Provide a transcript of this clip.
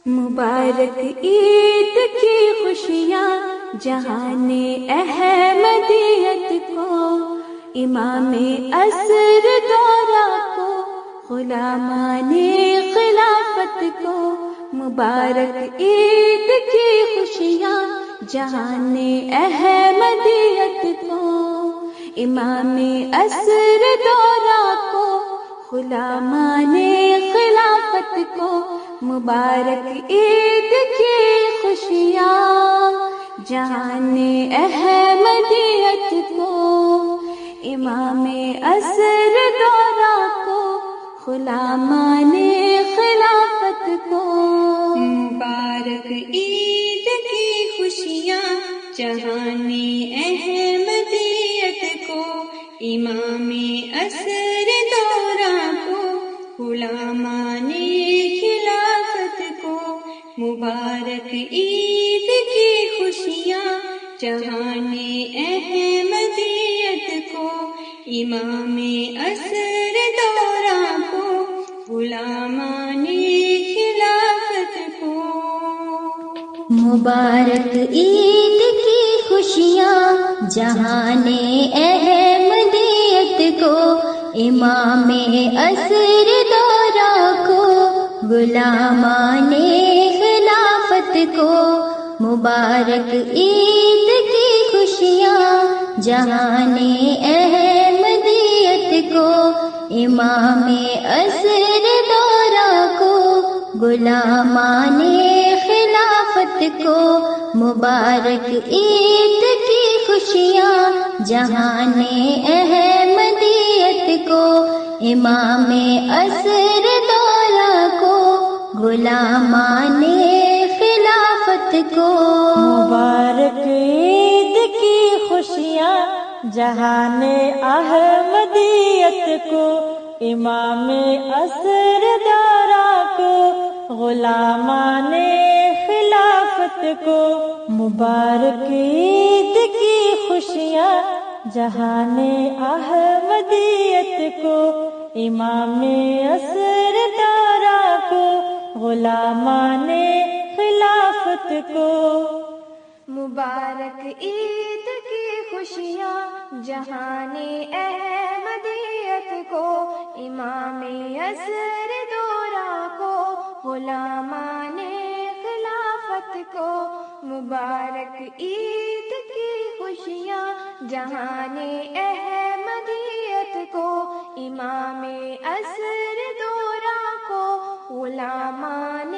مبارک عید کی خوشیاں جہان احمدیت کو، امام عصر دورہ کو، غلامان خلافت کو۔ مبارک عید کی خوشیاں جہان احمدیت کو، امام عصر دورہ کو، غلامان خلافت کو۔ مبارک عید کی خوشیاں جہان احمدیت کو، امام عصر دورہ کو، غلامان خلافت کو۔ مبارک عید کی خوشیاں جہان احمدیت کو، امام عصر دورہ کو، غلامان خلافت کو۔ مبارک عید کی خوشیاں جہان احمدیت کو، امام عصر دورہ کو، غلامان خلافت کو۔ مبارک عید کی خوشیاں جہان احمدیت کو، امام عصر دورہ کو، غلامان خلافت کو۔ مبارک عید کی خوشیاں جہان احمدیت کو، امام عصر دورہ کو، غلامان خلافت کو۔ مبارک عید کی خوشیاں جہان احمدیت کو، امام عصر دورہ کو، غلامان خلافت کو۔ مبارک عید کی خوشیاں جہان احمدیت کو، امام عصر دورہ کو، غلامان خلافت کو۔ مبارک عید کی خوشیاں جہان احمدیت کو، امام عصر دورہ کو، غلامان خلافت کو۔ مبارک عید کی خوشیاں جہان احمدیت کو، امام عصر دورہ کو، غلامان خلافت کو۔ مبارک عید کی خوشیاں جہان احمدیت کو، امام عصر دورہ کو، غلامان